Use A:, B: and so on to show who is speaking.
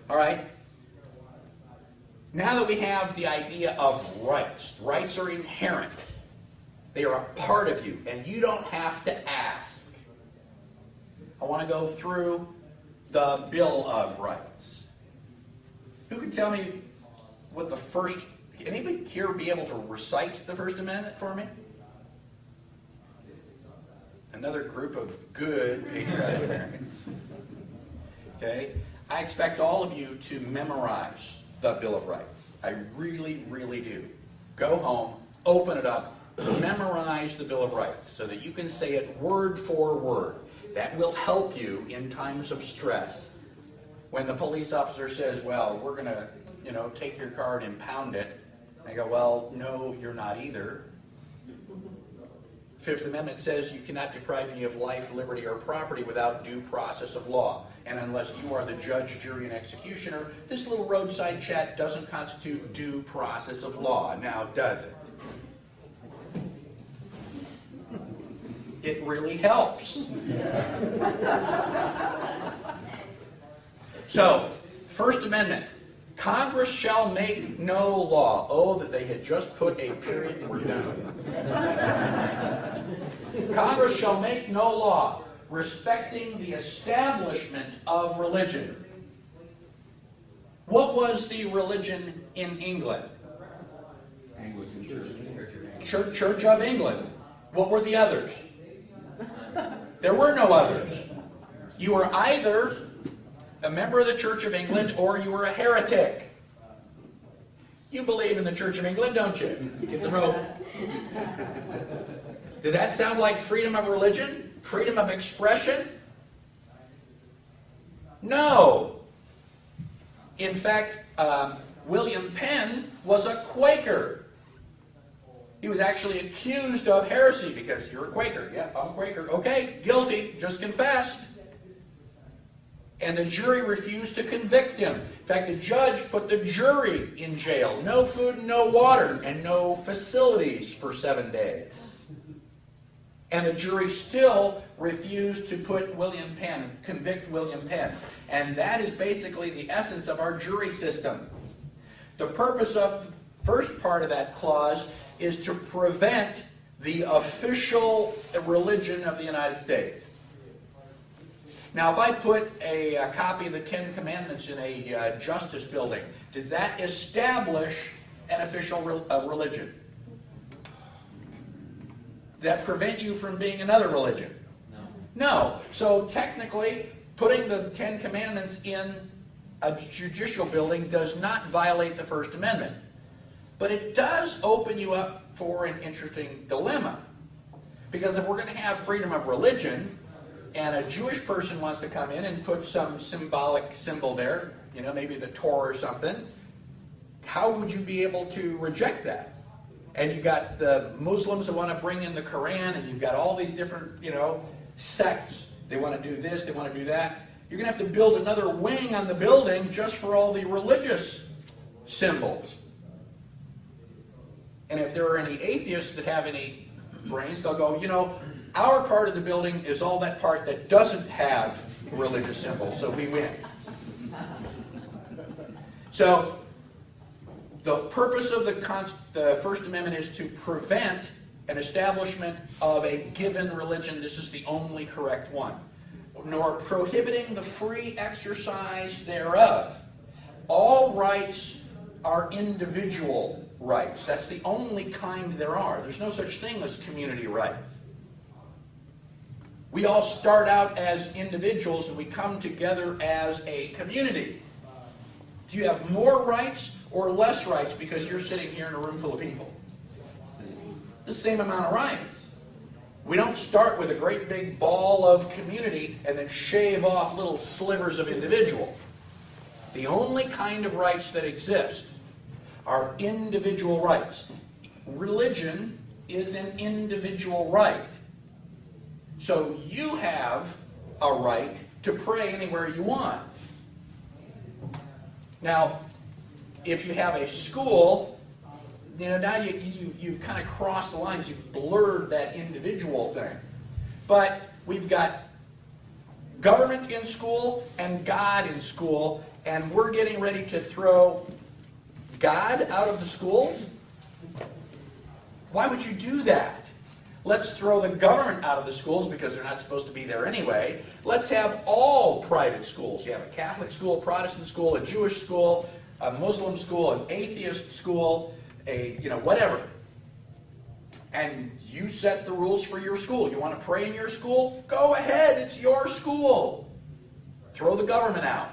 A: All right? Now that we have the idea of rights, rights are inherent. They are a part of you, and you don't have to ask. I want to go through the Bill of Rights. Who can tell me what the first... Anybody here be able to recite the First Amendment for me? Another group of good patriotic Americans. Okay? I expect all of you to memorize the Bill of Rights. I really, really do. Go home, open it up, memorize the Bill of Rights so that you can say it word for word. That will help you in times of stress. When the police officer says, well, we're going to, take your car and impound it. I go, well, no, you're not either. Fifth Amendment says you cannot deprive me of life, liberty, or property without due process of law. And unless you are the judge, jury, and executioner, this little roadside chat doesn't constitute due process of law. Now, does it? It really helps. So, First Amendment. Congress shall make no law. Oh, that they had just put a period and we're done. Congress shall make no law respecting the establishment of religion. What was the religion in England?
B: Anglican
A: Church. Church of England. What were the others? There were no others. You were either a member of the Church of England or you were a heretic. You believe in the Church of England, don't you? Get the rope. Does that sound like freedom of religion? Freedom of expression? No. In fact, William Penn was a Quaker. He was actually accused of heresy because you're a Quaker. Yep, I'm a Quaker. Okay, guilty, just confessed. And the jury refused to convict him. In fact, the judge put the jury in jail. No food, no water, and no facilities for 7 days. And the jury still refused to convict William Penn. And that is basically the essence of our jury system. The purpose of the first part of that clause is to prevent the official religion of the United States. Now, if I put a copy of the Ten Commandments in a justice building, does that establish an official religion? Does that prevent you from being another religion?
B: No.
A: No. So technically, putting the Ten Commandments in a judicial building does not violate the First Amendment. But it does open you up for an interesting dilemma. Because if we're going to have freedom of religion, and a Jewish person wants to come in and put some symbolic symbol there, maybe the Torah or something, how would you be able to reject that? And you've got the Muslims that want to bring in the Quran, and you've got all these different, sects. They want to do this, they want to do that. You're going to have to build another wing on the building just for all the religious symbols. And if there are any atheists that have any brains, they'll go, our part of the building is all that part that doesn't have religious symbols, so we win. So, the purpose of the First Amendment is to prevent an establishment of a given religion. This is the only correct one. Nor prohibiting the free exercise thereof. All rights are individual rights. That's the only kind there are. There's no such thing as community rights. We all start out as individuals and we come together as a community. Do you have more rights or less rights because you're sitting here in a room full of people? The same amount of rights. We don't start with a great big ball of community and then shave off little slivers of individual. The only kind of rights that exist are individual rights. Religion is an individual right. So you have a right to pray anywhere you want. Now, if you have a school, now you've kind of crossed the lines. You've blurred that individual thing. But we've got government in school and God in school, and we're getting ready to throw God out of the schools? Why would you do that? Let's throw the government out of the schools because they're not supposed to be there anyway. Let's have all private schools. You have a Catholic school, a Protestant school, a Jewish school, a Muslim school, an atheist school, whatever. And you set the rules for your school. You want to pray in your school? Go ahead, it's your school. Throw the government out.